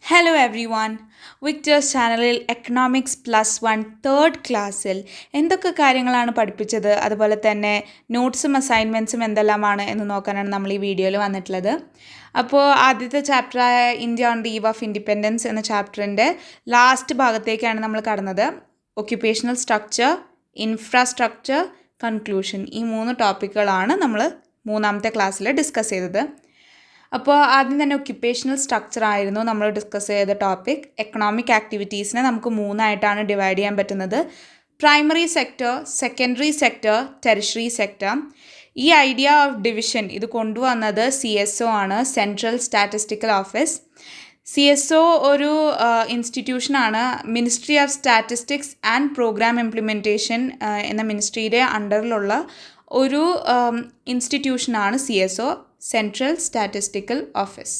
Hello every one. Victers ചാനലിൽ economics plus one third ക്ലാസ്സിൽ എന്തൊക്കെ കാര്യങ്ങളാണ് പഠിപ്പിച്ചത്, അതുപോലെ തന്നെ നോട്ട്സും അസൈൻമെൻറ്റ്സും എന്തെല്ലാമാണ് എന്ന് നോക്കാനാണ് നമ്മൾ ഈ വീഡിയോയിൽ വന്നിട്ടുള്ളത്. അപ്പോൾ ആദ്യത്തെ ചാപ്റ്ററായ India on the eve of independence എന്ന ചാപ്റ്ററിൻ്റെ ലാസ്റ്റ് ഭാഗത്തേക്കാണ് നമ്മൾ കടന്നത്. ഒക്യുപ്പേഷണൽ സ്ട്രക്ചർ, ഇൻഫ്രാസ്ട്രക്ചർ, കൺക്ലൂഷൻ, ഈ 3 ടോപ്പിക്കുകളാണ് നമ്മൾ മൂന്നാമത്തെ ക്ലാസ്സിൽ ഡിസ്കസ് ചെയ്തത്. അപ്പോൾ ആദ്യം തന്നെ ഒക്യുപ്പേഷണൽ സ്ട്രക്ചർ ആയിരുന്നു നമ്മൾ ഡിസ്കസ് ചെയ്ത ടോപ്പിക്. എക്കണോമിക് ആക്ടിവിറ്റീസിനെ നമുക്ക് 3ആയിട്ടാണ് ഡിവൈഡ് ചെയ്യാൻ പറ്റുന്നത്: primary sector, secondary sector, tertiary sector. ഈ ഐഡിയ ഓഫ് ഡിവിഷൻ ഇത് കൊണ്ടുവന്നത് CSO ആണ്, സെൻട്രൽ സ്റ്റാറ്റിസ്റ്റിക്കൽ ഓഫീസ്. CSO ഒരു ഇൻസ്റ്റിറ്റ്യൂഷനാണ്. Ministry of statistics and programme implementation എന്ന മിനിസ്ട്രിയുടെ അണ്ടറിലുള്ള ഒരു ഇൻസ്റ്റിറ്റ്യൂഷനാണ് CSO, central statistical office.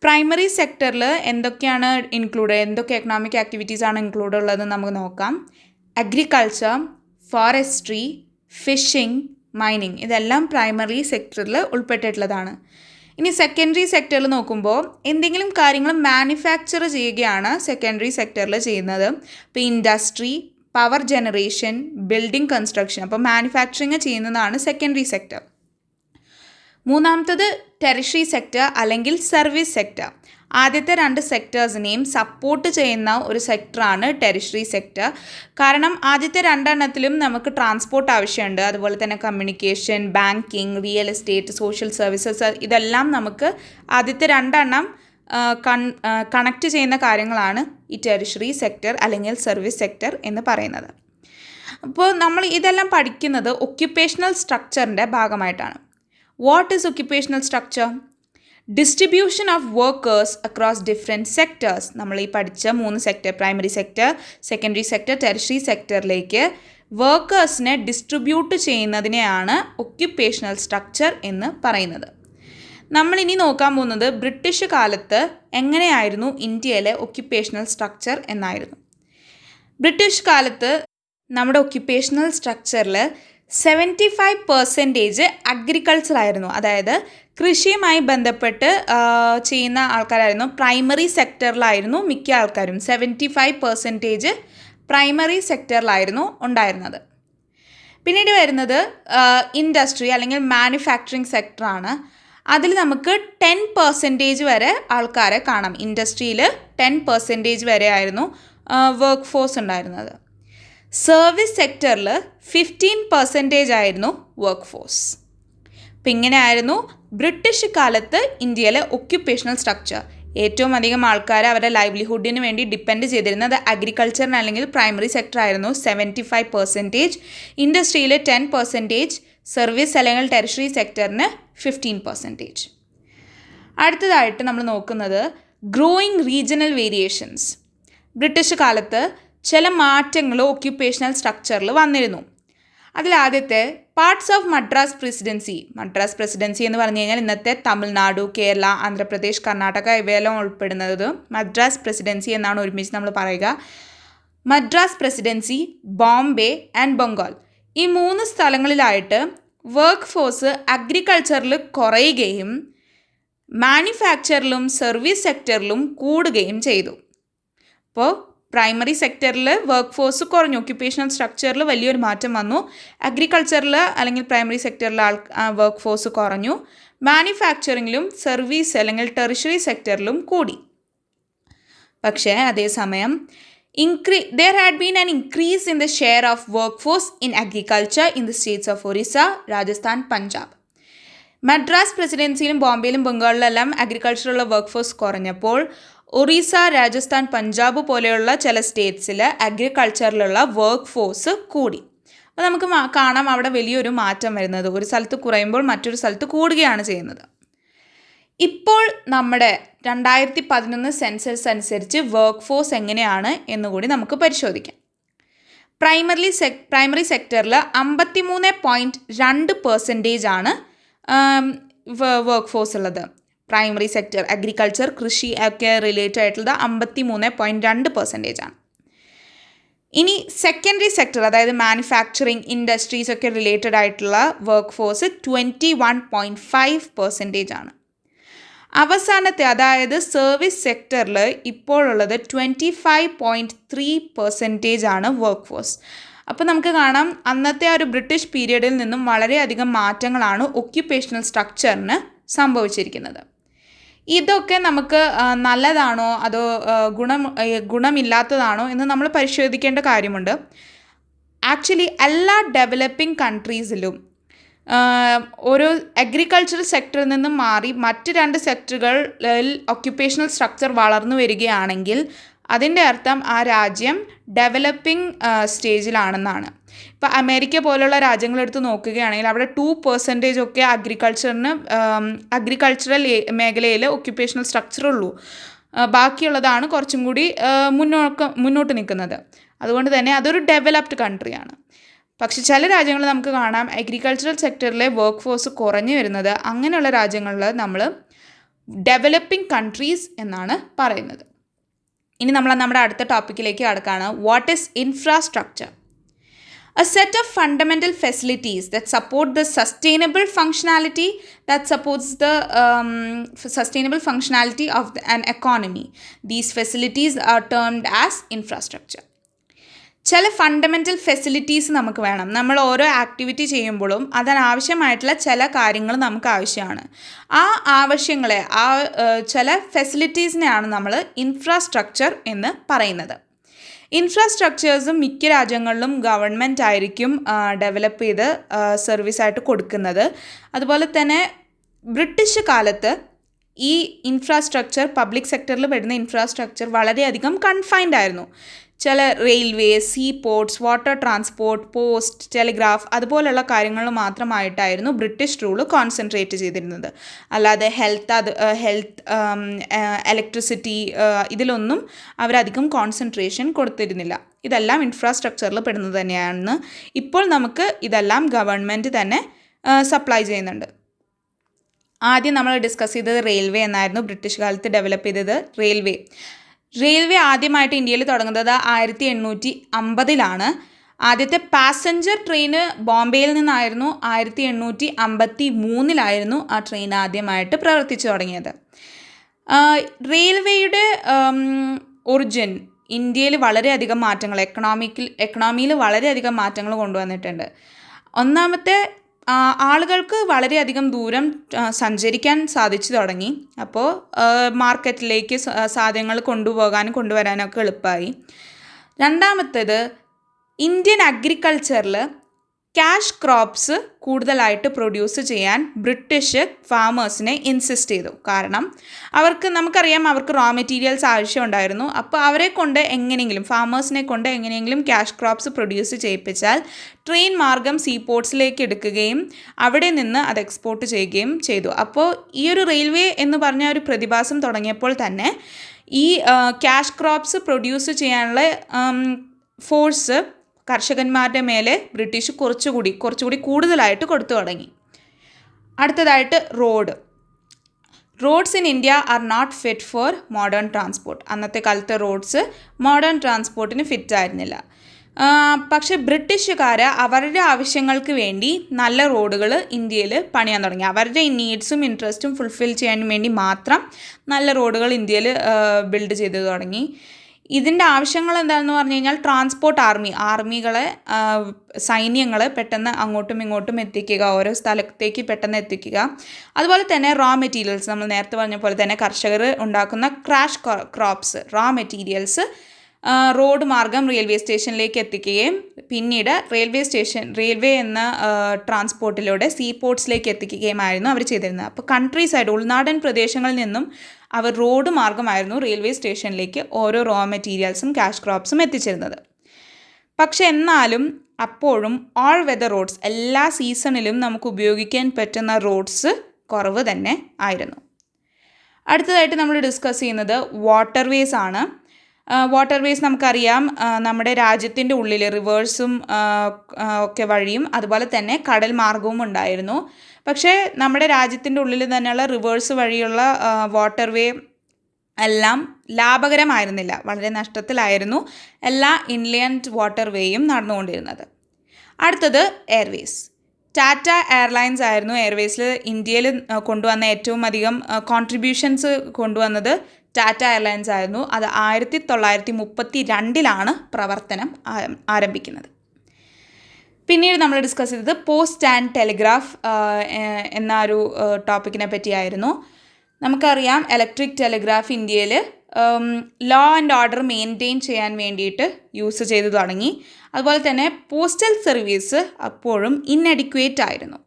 Primary സെക്ടറിൽ എന്തൊക്കെയാണ് എന്തൊക്കെ എക്കണോമിക് ആക്ടിവിറ്റീസാണ് ഇൻക്ലൂഡ് ഉള്ളതെന്ന് നമുക്ക് നോക്കാം. അഗ്രികൾച്ചർ, ഫോറസ്ട്രി, ഫിഷിംഗ്, മൈനിങ്, ഇതെല്ലാം പ്രൈമറി സെക്ടറിൽ ഉൾപ്പെട്ടിട്ടുള്ളതാണ്. ഇനി സെക്കൻഡറി സെക്ടറിൽ നോക്കുമ്പോൾ എന്തെങ്കിലും കാര്യങ്ങൾ മാനുഫാക്ചർ ചെയ്യുകയാണ് സെക്കൻഡറി സെക്ടറിൽ ചെയ്യുന്നത്. ഇപ്പോൾ industry, power generation, building construction, അപ്പോൾ മാനുഫാക്ചറിങ് ചെയ്യുന്നതാണ് സെക്കൻഡറി സെക്ടർ. മൂന്നാമത്തത് ടെറിഷറി സെക്ടർ അല്ലെങ്കിൽ സർവീസ് സെക്ടർ. ആദ്യത്തെ 2 സെക്ടേഴ്സിനെയും സപ്പോർട്ട് ചെയ്യുന്ന ഒരു സെക്ടറാണ് ടെറിഷറി സെക്ടർ. കാരണം ആദ്യത്തെ 2 നമുക്ക് ട്രാൻസ്പോർട്ട് ആവശ്യമുണ്ട്, അതുപോലെ തന്നെ communication, banking, real estate, social services, ഇതെല്ലാം നമുക്ക് ആദ്യത്തെ 2 കണക്റ്റ് ചെയ്യുന്ന കാര്യങ്ങളാണ് ഈ ടെറിഷറി സെക്ടർ അല്ലെങ്കിൽ സർവീസ് സെക്ടർ എന്ന് പറയുന്നത്. അപ്പോൾ നമ്മൾ ഇതെല്ലാം പഠിക്കുന്നത് ഒക്യുപ്പേഷണൽ സ്ട്രക്ചറിൻ്റെ ഭാഗമായിട്ടാണ്. What is occupational structure? Distribution of workers across different sectors. നമ്മൾ ഈ പഠിച്ച 3 sector, primary sector, secondary sector, tertiary സെക്ടറിലേക്ക് വർക്കേഴ്സിനെ ഡിസ്ട്രിബ്യൂട്ട് ചെയ്യുന്നതിനെയാണ് ഒക്യുപ്പേഷണൽ സ്ട്രക്ചർ എന്ന് പറയുന്നത്. നമ്മളിനി നോക്കാൻ പോകുന്നത് ബ്രിട്ടീഷ് കാലത്ത് എങ്ങനെയായിരുന്നു ഇന്ത്യയിലെ ഒക്യുപ്പേഷണൽ സ്ട്രക്ചർ എന്നായിരുന്നു. ബ്രിട്ടീഷ് കാലത്ത് നമ്മുടെ ഒക്യുപ്പേഷണൽ സ്ട്രക്ചറിൽ 75% അഗ്രികൾച്ചർ ആയിരുന്നു. അതായത് കൃഷിയുമായി ബന്ധപ്പെട്ട് ചെയ്യുന്ന ആൾക്കാരായിരുന്നു. പ്രൈമറി സെക്ടറിലായിരുന്നു മിക്ക ആൾക്കാരും. 75% പ്രൈമറി സെക്ടറിലായിരുന്നു ഉണ്ടായിരുന്നത്. പിന്നീട് വരുന്നത് ഇൻഡസ്ട്രി അല്ലെങ്കിൽ മാനുഫാക്ചറിങ് സെക്ടറാണ്. അതിൽ നമുക്ക് 10% വരെ ആൾക്കാരെ കാണാം. ഇൻഡസ്ട്രിയിൽ 10% വരെ ആയിരുന്നു വർക്ക് ഫോഴ്സ് ഉണ്ടായിരുന്നത്. സർവീസ് സെക്ടറിൽ 15% ആയിരുന്നു വർക്ക് ഫോഴ്സ്. അപ്പം ഇങ്ങനെയായിരുന്നു ബ്രിട്ടീഷ് കാലത്ത് ഇന്ത്യയിലെ ഒക്യുപ്പേഷണൽ സ്ട്രക്ചർ. ഏറ്റവും അധികം ആൾക്കാർ അവരുടെ ലൈവ്ലിഹുഡിന് വേണ്ടി ഡിപ്പെൻഡ് ചെയ്തിരുന്നത് അഗ്രികൾച്ചറിന് അല്ലെങ്കിൽ പ്രൈമറി സെക്ടർ ആയിരുന്നു. 75%, ഇൻഡസ്ട്രിയിൽ 10%, സർവീസ് അല്ലെങ്കിൽ ടെറിഷറി സെക്ടറിന് 15%. അടുത്തതായിട്ട് നമ്മൾ നോക്കുന്നത് ഗ്രോയിങ് റീജിയണൽ വേരിയേഷൻസ്. ബ്രിട്ടീഷ് കാലത്ത് ചില മാറ്റങ്ങൾ ഒക്യുപ്പേഷണൽ സ്ട്രക്ചറിൽ വന്നിരുന്നു. അതിലാദ്യത്തെ പാർട്സ് ഓഫ് മദ്രാസ് പ്രസിഡൻസി എന്ന് പറഞ്ഞു കഴിഞ്ഞാൽ ഇന്നത്തെ തമിഴ്നാടു, കേരള, ആന്ധ്രാപ്രദേശ്, കർണാടക ഇവയെല്ലാം ഉൾപ്പെടുന്നത് മദ്രാസ് പ്രസിഡൻസി എന്നാണ് ഒരുമിച്ച് നമ്മൾ പറയുക. മദ്രാസ് പ്രസിഡൻസി, ബോംബെ ആൻഡ് ബംഗാൾ, ഈ 3 സ്ഥലങ്ങളിലായിട്ട് വർക്ക് ഫോഴ്സ് അഗ്രികൾച്ചറിൽ കുറയുകയും മാനുഫാക്ചറിലും സർവീസ് സെക്ടറിലും കൂടുകയും ചെയ്തു. അപ്പോൾ പ്രൈമറി സെക്ടറിൽ വർക്ക് ഫോഴ്സ് കുറഞ്ഞു, ഒക്യുപ്പേഷണൽ സ്ട്രക്ചറിൽ വലിയൊരു മാറ്റം വന്നു. അഗ്രികൾച്ചറിൽ അല്ലെങ്കിൽ പ്രൈമറി സെക്ടറിൽ വർക്ക് ഫോഴ്സ് കുറഞ്ഞു. മാനുഫാക്ചറിങ്ങിലും സർവീസ് അല്ലെങ്കിൽ ടെറിഷറി സെക്ടറിലും കൂടി. പക്ഷേ അതേസമയം there had been an increase in the share of workforce in agriculture in the states of Orissa, Rajasthan, Punjab. Madras പ്രസിഡൻസിയിലും ബോംബെയിലും ബംഗാളിലെല്ലാം അഗ്രികൾച്ചറുള്ള വർക്ക് ഫോഴ്സ് കുറഞ്ഞപ്പോൾ ഒറീസ, രാജസ്ഥാൻ, പഞ്ചാബ് പോലെയുള്ള ചില സ്റ്റേറ്റ്സിൽ അഗ്രികൾച്ചറിലുള്ള വർക്ക് ഫോഴ്സ് കൂടി. അപ്പോൾ നമുക്ക് കാണാം അവിടെ വലിയൊരു മാറ്റം വരുന്നത്. ഒരു സ്ഥലത്ത് കുറയുമ്പോൾ മറ്റൊരു സ്ഥലത്ത് കൂടുകയാണ് ചെയ്യുന്നത്. ഇപ്പോൾ നമ്മുടെ 2011 സെൻസസ് അനുസരിച്ച് വർക്ക് ഫോഴ്സ് എങ്ങനെയാണ് എന്നുകൂടി നമുക്ക് പരിശോധിക്കാം. പ്രൈമറി സെക്ടറിൽ 53.2% ആണ് വർക്ക് ഫോഴ്സ് ഉള്ളത്. പ്രൈമറി സെക്ടർ അഗ്രികൾച്ചർ, കൃഷി ഒക്കെ റിലേറ്റഡ് ആയിട്ടുള്ളത് 53.2% ആണ്. ഇനി സെക്കൻഡറി സെക്ടർ അതായത് മാനുഫാക്ചറിങ്, ഇൻഡസ്ട്രീസ് ഒക്കെ റിലേറ്റഡ് ആയിട്ടുള്ള വർക്ക് ഫോഴ്സ് 21.5% ആണ്. അവസാനത്തെ അതായത് സർവീസ് സെക്ടറിൽ ഇപ്പോഴുള്ളത് 25.3% ആണ് വർക്ക് ഫോഴ്സ്. അപ്പോൾ നമുക്ക് കാണാം അന്നത്തെ ആ ഒരു ബ്രിട്ടീഷ് പീരീഡിൽ നിന്നും വളരെയധികം മാറ്റങ്ങളാണ് ഒക്യുപ്പേഷണൽ സ്ട്രക്ചറിന് സംഭവിച്ചിരിക്കുന്നത്. ഇതൊക്കെ നമുക്ക് നല്ലതാണോ അതോ ഗുണമില്ലാത്തതാണോ എന്ന് നമ്മൾ പരിശോധിക്കേണ്ട കാര്യമുണ്ട്. ആക്ച്വലി എല്ലാ ഡെവലപ്പിംഗ് കൺട്രീസിലും ഒരു അഗ്രികൾച്ചറൽ സെക്ടറിൽ നിന്നും മാറി മറ്റ് 2 സെക്ടറുകളിൽ ഒക്യുപ്പേഷണൽ സ്ട്രക്ചർ വളർന്നു വരികയാണെങ്കിൽ അതിൻ്റെ അർത്ഥം ആ രാജ്യം ഡെവലപ്പിംഗ് സ്റ്റേജിലാണെന്നാണ്. ഇപ്പോൾ അമേരിക്ക പോലുള്ള രാജ്യങ്ങളെടുത്ത് നോക്കുകയാണെങ്കിൽ അവിടെ 2% ഒക്കെ അഗ്രികൾച്ചറൽ മേഖലയിൽ ഒക്യുപ്പേഷണൽ സ്ട്രക്ചർ ഉള്ളൂ. ബാക്കിയുള്ളതാണ് കുറച്ചും കൂടി മുന്നോട്ട് നിൽക്കുന്നത്. അതുകൊണ്ട് തന്നെ അതൊരു ഡെവലപ്ഡ് കൺട്രിയാണ്. പക്ഷെ ചില രാജ്യങ്ങളിൽ നമുക്ക് കാണാം അഗ്രികൾച്ചറൽ സെക്ടറിലെ വർക്ക് ഫോഴ്സ് കുറഞ്ഞു വരുന്നത്. അങ്ങനെയുള്ള രാജ്യങ്ങളിൽ നമ്മൾ ഡെവലപ്പിംഗ് കൺട്രീസ് എന്നാണ് പറയുന്നത്. ഇനി നമ്മൾ നമ്മുടെ അടുത്ത ടോപ്പിക്കിലേക്ക് കടക്കുകയാണ്. What is infrastructure? A set of fundamental facilities that support the sustainable functionality of an economy. These facilities are termed as infrastructure. ചില ഫണ്ടമെൻ്റൽ ഫെസിലിറ്റീസ് നമുക്ക് വേണം. നമ്മൾ ഓരോ ആക്ടിവിറ്റി ചെയ്യുമ്പോഴും അതിനാവശ്യമായിട്ടുള്ള ചില കാര്യങ്ങൾ നമുക്ക് ആവശ്യമാണ്. ആ ആവശ്യങ്ങളെ ചില ഫെസിലിറ്റീസിനെയാണ് നമ്മൾ ഇൻഫ്രാസ്ട്രക്ചർ എന്ന് പറയുന്നത്. ഇൻഫ്രാസ്ട്രക്ചേഴ്സും മിക്ക രാജ്യങ്ങളിലും ഗവൺമെൻറ് ആയിരിക്കും ഡെവലപ്പ് ചെയ്ത് സർവീസായിട്ട് കൊടുക്കുന്നത്. അതുപോലെ തന്നെ ബ്രിട്ടീഷ് കാലത്ത് ഈ ഇൻഫ്രാസ്ട്രക്ചർ പബ്ലിക് സെക്ടറിൽ വരുന്ന ഇൻഫ്രാസ്ട്രക്ചർ വളരെയധികം കൺഫൈൻഡ് ആയിരുന്നു. ചില railway, sea ports, water transport, post, telegraph അതുപോലുള്ള കാര്യങ്ങൾ മാത്രമായിട്ടായിരുന്നു ബ്രിട്ടീഷ് റൂള് കോൺസെൻട്രേറ്റ് ചെയ്തിരുന്നത്. അല്ലാതെ ഹെൽത്ത്, ഇലക്ട്രിസിറ്റി ഇതിലൊന്നും അവരധികം കോൺസെൻട്രേഷൻ കൊടുത്തിരുന്നില്ല. ഇതെല്ലാം ഇൻഫ്രാസ്ട്രക്ചറിൽ പെടുന്നത് തന്നെയാണ്. ഇപ്പോൾ നമുക്ക് ഇതെല്ലാം ഗവൺമെൻറ് തന്നെ സപ്ലൈ ചെയ്യുന്നുണ്ട്. ആദ്യം നമ്മൾ ഡിസ്കസ് ചെയ്തത് റെയിൽവേ എന്നായിരുന്നു. ബ്രിട്ടീഷ് കാലത്ത് ഡെവലപ്പ് ചെയ്തത് റെയിൽവേ ആദ്യമായിട്ട് ഇന്ത്യയിൽ തുടങ്ങുന്നത് 1850 ആദ്യത്തെ പാസഞ്ചർ ട്രെയിന് ബോംബെയിൽ നിന്നായിരുന്നു. 1853 ആ ട്രെയിൻ ആദ്യമായിട്ട് പ്രവർത്തിച്ചു തുടങ്ങിയത്. റെയിൽവേയുടെ ഒറിജിൻ ഇന്ത്യയിൽ വളരെയധികം മാറ്റങ്ങൾ എക്കണോമിയിൽ വളരെയധികം മാറ്റങ്ങൾ കൊണ്ടുവന്നിട്ടുണ്ട്. ഒന്നാമത്തെ ആളുകൾക്ക് വളരെയധികം ദൂരം സഞ്ചരിക്കാൻ സാധിച്ചു തുടങ്ങി. അപ്പോൾ മാർക്കറ്റിലേക്ക് സാധനങ്ങൾ കൊണ്ടുവരാനൊക്കെ എളുപ്പമായി. രണ്ടാമത്തേത് ഇന്ത്യൻ അഗ്രികൾച്ചറിൽ ക്യാഷ് ക്രോപ്സ് കൂടുതലായിട്ട് പ്രൊഡ്യൂസ് ചെയ്യാൻ ബ്രിട്ടീഷ് ഫാമേഴ്സിനെ ഇൻസിസ്റ്റ് ചെയ്തു. കാരണം നമുക്കറിയാം അവർക്ക് റോ മെറ്റീരിയൽസ് ആവശ്യമുണ്ടായിരുന്നു. അപ്പോൾ ഫാമേഴ്സിനെ കൊണ്ട് എങ്ങനെയെങ്കിലും ക്യാഷ് ക്രോപ്സ് പ്രൊഡ്യൂസ് ചെയ്യിപ്പിച്ചാൽ ട്രെയിൻ മാർഗം സീ പോർട്ട്സിലേക്ക് എടുക്കുകയും അവിടെ നിന്ന് അത് എക്സ്പോർട്ട് ചെയ്യുകയും ചെയ്തു. അപ്പോൾ ഈ ഒരു റെയിൽവേ എന്ന് പറഞ്ഞ ഒരു പ്രതിഭാസം തുടങ്ങിയപ്പോൾ തന്നെ ഈ ക്യാഷ് ക്രോപ്സ് പ്രൊഡ്യൂസ് ചെയ്യാനുള്ള ഫോഴ്സ് കർഷകന്മാരുടെ മേലെ ബ്രിട്ടീഷ് കുറച്ചുകൂടി കൂടുതലായിട്ട് കൊടുത്തു തുടങ്ങി. അടുത്തതായിട്ട് roads in India are not fit for modern transport. അന്നത്തെ കാലത്തെ റോഡ്സ് മോഡേൺ ട്രാൻസ്പോർട്ടിന് ഫിറ്റ് ആയിരുന്നില്ല. പക്ഷേ ബ്രിട്ടീഷുകാർ അവരുടെ ആവശ്യങ്ങൾക്ക് വേണ്ടി നല്ല റോഡുകൾ ഇന്ത്യയിൽ പണിയാൻ തുടങ്ങി. അവരുടെ നീഡ്സും ഇൻട്രസ്റ്റും ഫുൾഫിൽ ചെയ്യാൻ വേണ്ടി മാത്രം നല്ല റോഡുകൾ ഇന്ത്യയിൽ ബിൽഡ് ചെയ്ത് തുടങ്ങി. ഇതിൻ്റെ ആവശ്യങ്ങൾ എന്താണെന്ന് പറഞ്ഞു കഴിഞ്ഞാൽ ട്രാൻസ്പോർട്ട് സൈന്യങ്ങളെ പെട്ടെന്ന് അങ്ങോട്ടും ഇങ്ങോട്ടും എത്തിക്കുക, ഓരോ സ്ഥലത്തേക്ക് പെട്ടെന്ന് എത്തിക്കുക. അതുപോലെ തന്നെ റോ മെറ്റീരിയൽസ്, നമ്മൾ നേരത്തെ പറഞ്ഞ പോലെ തന്നെ കർഷകർ ഉണ്ടാക്കുന്ന cash crops raw materials road മാർഗം റെയിൽവേ സ്റ്റേഷനിലേക്ക് എത്തിക്കുകയും പിന്നീട് റെയിൽവേ എന്ന ട്രാൻസ്പോർട്ടിലൂടെ സീ പോർട്ട്സിലേക്ക് എത്തിക്കുകയുമായിരുന്നു അവർ ചെയ്തിരുന്നത്. അപ്പോൾ ഉൾനാടൻ പ്രദേശങ്ങളിൽ നിന്നും അവർ റോഡ് മാർഗമായിരുന്നു റെയിൽവേ സ്റ്റേഷനിലേക്ക് ഓരോ റോ മെറ്റീരിയൽസും ക്യാഷ് ക്രോപ്സും എത്തിച്ചിരുന്നത്. പക്ഷെ എന്നാലും അപ്പോഴും ഓൾ വെതർ റോഡ്സ്, എല്ലാ സീസണിലും നമുക്ക് ഉപയോഗിക്കാൻ പറ്റുന്ന റോഡ്സ് കുറവ് തന്നെ ആയിരുന്നു. അടുത്തതായിട്ട് നമ്മൾ ഡിസ്കസ് ചെയ്യുന്നത് വാട്ടർവേസ് ആണ്. വാട്ടർവേസ് നമുക്കറിയാം നമ്മുടെ രാജ്യത്തിൻ്റെ ഉള്ളിൽ റിവേഴ്സും ഒക്കെ വഴിയും അതുപോലെ തന്നെ കടൽ മാർഗവും ഉണ്ടായിരുന്നു. പക്ഷേ നമ്മുടെ രാജ്യത്തിൻ്റെ ഉള്ളിൽ തന്നെയുള്ള റിവേഴ്സ് വഴിയുള്ള വാട്ടർവേ എല്ലാം ലാഭകരമായിരുന്നില്ല, വളരെ നഷ്ടത്തിലായിരുന്നു എല്ലാ ഇൻലാൻഡ് വാട്ടർവേയും നടന്നുകൊണ്ടിരുന്നത്. അടുത്തത് എയർവേസ്. ടാറ്റ എയർലൈൻസ് ആയിരുന്നു എയർവേസിൽ ഇന്ത്യയിൽ കൊണ്ടുവന്ന ഏറ്റവും അധികം കോൺട്രിബ്യൂഷൻസ് കൊണ്ടുവന്നത് ടാറ്റ എയർലൈൻസ് ആയിരുന്നു. അത് 1932 പ്രവർത്തനം ആരംഭിക്കുന്നത്. പിന്നീട് നമ്മൾ ഡിസ്കസ് ചെയ്തത് പോസ്റ്റ് ആൻഡ് ടെലിഗ്രാഫ് എന്ന ഒരു ടോപ്പിക്കിനെ പറ്റിയായിരുന്നു. നമുക്കറിയാം ഇലക്ട്രിക് ടെലിഗ്രാഫ് ഇന്ത്യയിൽ ലോ ആൻഡ് ഓർഡർ മെയിൻറ്റെയിൻ ചെയ്യാൻ വേണ്ടിയിട്ട് യൂസ് ചെയ്തു തുടങ്ങി. അതുപോലെ തന്നെ പോസ്റ്റൽ സർവീസ് അപ്പോഴും ഇൻഅഡിക്വേറ്റ് ആയിരുന്നു.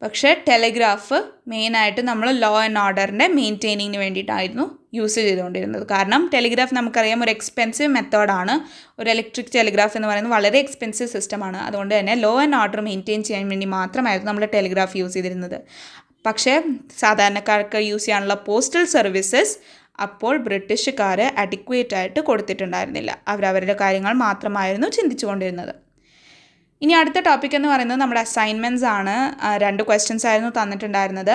പക്ഷേ ടെലിഗ്രാഫ് മെയിനായിട്ട് നമ്മൾ ലോ ആൻഡ് ഓർഡറിൻ്റെ മെയിൻറ്റെയിനിങ്ങിന് വേണ്ടിയിട്ടായിരുന്നു യൂസ് ചെയ്തുകൊണ്ടിരുന്നത്. കാരണം ടെലിഗ്രാഫ് നമുക്കറിയാം ഒരു എക്സ്പെൻസീവ് മെത്തേഡാണ്. ഒരു ഇലക്ട്രിക് ടെലിഗ്രാഫ് എന്ന് പറയുന്നത് വളരെ എക്സ്പെൻസീവ് സിസ്റ്റമാണ്. അതുകൊണ്ട് തന്നെ ലോ ആൻഡ് ഓർഡർ മെയിൻറ്റെയിൻ ചെയ്യാൻ വേണ്ടി മാത്രമായിരുന്നു നമ്മൾ ടെലിഗ്രാഫ് യൂസ് ചെയ്തിരുന്നത്. പക്ഷേ സാധാരണക്കാർക്ക് യൂസ് ചെയ്യാനുള്ള പോസ്റ്റൽ സർവീസസ് അപ്പോൾ ബ്രിട്ടീഷുകാർ അഡിക്വേറ്റ് ആയിട്ട് കൊടുത്തിട്ടുണ്ടായിരുന്നില്ല. അവരവരുടെ കാര്യങ്ങൾ മാത്രമായിരുന്നു ചിന്തിച്ചു കൊണ്ടിരുന്നത്. ഇനി അടുത്ത ടോപ്പിക് എന്ന് പറയുന്നത് നമ്മുടെ അസൈൻമെൻറ്റ്സ് ആണ്. 2 ക്വസ്റ്റ്യൻസ് ആയിരുന്നു തന്നിട്ടുണ്ടായിരുന്നത്.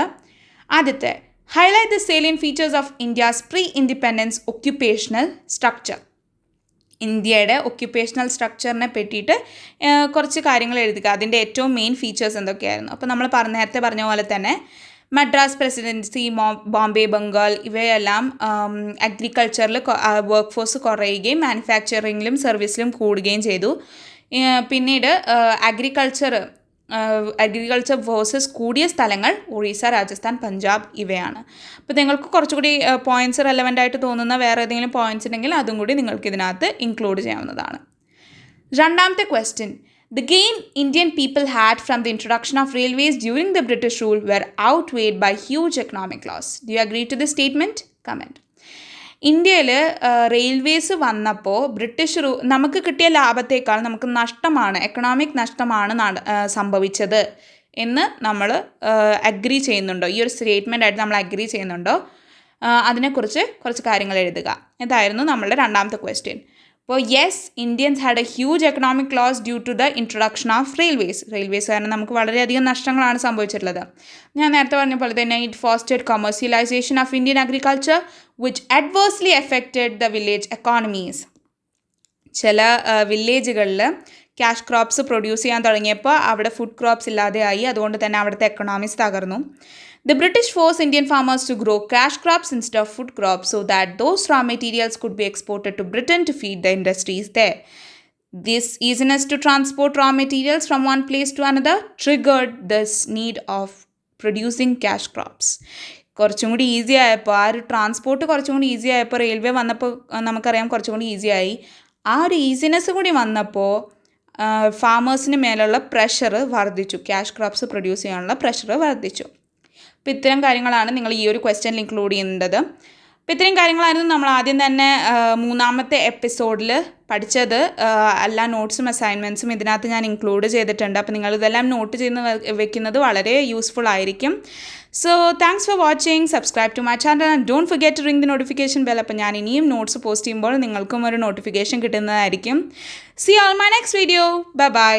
ആദ്യത്തെ, highlight the salient features of India's pre independence occupational structure. ഇന്ത്യയുടെ ഒക്യുപ്പേഷണൽ സ്ട്രക്ചറിനെ പറ്റിയിട്ട് കുറച്ച് കാര്യങ്ങൾ എഴുതുക. അതിൻ്റെ ഏറ്റവും മെയിൻ ഫീച്ചേഴ്സ് എന്തൊക്കെയായിരുന്നു? അപ്പോൾ നമ്മൾ നേരത്തെ പറഞ്ഞ പോലെ തന്നെ മദ്രാസ് പ്രസിഡൻസി, ബോംബെ, ബംഗാൾ ഇവയെല്ലാം അഗ്രികൾച്ചറിൽ വർക്ക് ഫോഴ്സ് കുറയുകയും മാനുഫാക്ചറിങ്ങിലും സർവീസിലും കൂടുകയും ചെയ്തു. പിന്നീട് അഗ്രികൾച്ചർ ഫോഴ്സസ് കൂടിയ സ്ഥലങ്ങൾ ഒറീസ, രാജസ്ഥാൻ, പഞ്ചാബ് ഇവയാണ്. അപ്പോൾ നിങ്ങൾക്ക് കുറച്ചുകൂടി പോയിൻറ്റ്സ് റെലവൻ്റ് ആയിട്ട് തോന്നുന്ന വേറെ ഏതെങ്കിലും പോയിൻറ്റ്സ് ഉണ്ടെങ്കിൽ അതും കൂടി നിങ്ങൾക്ക് ഇതിനകത്ത് ഇൻക്ലൂഡ് ചെയ്യാവുന്നതാണ്. രണ്ടാമത്തെ question, the gain Indian people had from the introduction of railways during the British rule were outweighed by huge economic loss. Do you agree to this statement? Comment. ഇന്ത്യയിൽ റെയിൽവേസ് വന്നപ്പോൾ നമുക്ക് കിട്ടിയ ലാഭത്തേക്കാൾ നമുക്ക് നഷ്ടമാണ്, എക്കണോമിക് നഷ്ടമാണ് സംഭവിച്ചത് എന്ന് നമ്മൾ അഗ്രി ചെയ്യുന്നുണ്ടോ? ഈ ഒരു സ്റ്റേറ്റ്മെൻ്റ് ആയിട്ട് നമ്മൾ അഗ്രി ചെയ്യുന്നുണ്ടോ? അതിനെക്കുറിച്ച് കുറച്ച് കാര്യങ്ങൾ എഴുതുക. ഇതായിരുന്നു നമ്മളുടെ രണ്ടാമത്തെ ക്വസ്റ്റ്യൻ. അപ്പോൾ yes, Indians had a huge economic loss due to the introduction of railways കാരണം നമുക്ക് വളരെയധികം നഷ്ടങ്ങളാണ് സംഭവിച്ചിട്ടുള്ളത്. ഞാൻ നേരത്തെ പറഞ്ഞ പോലെ തന്നെ it fostered commercialisation of Indian agriculture which adversely affected the village economies. ചില വില്ലേജുകളിൽ ക്യാഷ് ക്രോപ്സ് പ്രൊഡ്യൂസ് ചെയ്യാൻ തുടങ്ങിയപ്പോൾ അവിടെ ഫുഡ് ക്രോപ്സ് ഇല്ലാതെയായി. അതുകൊണ്ട് തന്നെ അവിടുത്തെ എക്കണോമീസ് തകർന്നു. The British forced Indian farmers to grow cash crops instead of food crops so that those raw materials could be exported to Britain to feed the industries there. This easiness to transport raw materials from one place to another triggered this need of producing cash crops. കുറച്ചും കൂടി easy ആയപ്പോൾ ആ ഒരു transport കുറച്ചും കൂടി easy ആയപ്പോൾ railway വന്നപ്പോൾ നമുക്കറിയാം കുറച്ചും കൂടി ഈസി ആയി. ആ ഒരു ഈസിനെസ് കൂടി വന്നപ്പോൾ ഫാമേഴ്സിന് മേലുള്ള പ്രഷർ വർദ്ധിച്ചു. ക്യാഷ് ക്രോപ്സ് പ്രൊഡ്യൂസ് ചെയ്യാനുള്ള പ്രഷർ വർദ്ധിച്ചു. അപ്പോൾ ഇത്തരം കാര്യങ്ങളാണ് നിങ്ങൾ ഈ ഒരു ക്വസ്റ്റ്യനിൽ ഇൻക്ലൂഡ് ചെയ്യേണ്ടത്. അപ്പോൾ ഇത്രയും കാര്യങ്ങളായിരുന്നു നമ്മൾ ആദ്യം തന്നെ മൂന്നാമത്തെ എപ്പിസോഡിൽ പഠിച്ചത്. എല്ലാ നോട്ട്സും അസൈൻമെൻറ്റ്സും ഇതിനകത്ത് ഞാൻ ഇൻക്ലൂഡ് ചെയ്തിട്ടുണ്ട്. അപ്പോൾ നിങ്ങളിതെല്ലാം നോട്ട് ചെയ്ത് വെക്കുന്നത് വളരെ യൂസ്ഫുൾ ആയിരിക്കും. So thanks for watching. Subscribe to my channel and don't forget to ring the notification bell. അപ്പോൾ ഞാൻ ഇനിയും നോട്ട്സ് പോസ്റ്റ് ചെയ്യുമ്പോൾ നിങ്ങൾക്കും ഒരു നോട്ടിഫിക്കേഷൻ കിട്ടുന്നതായിരിക്കും. See you all my next video. Bye by.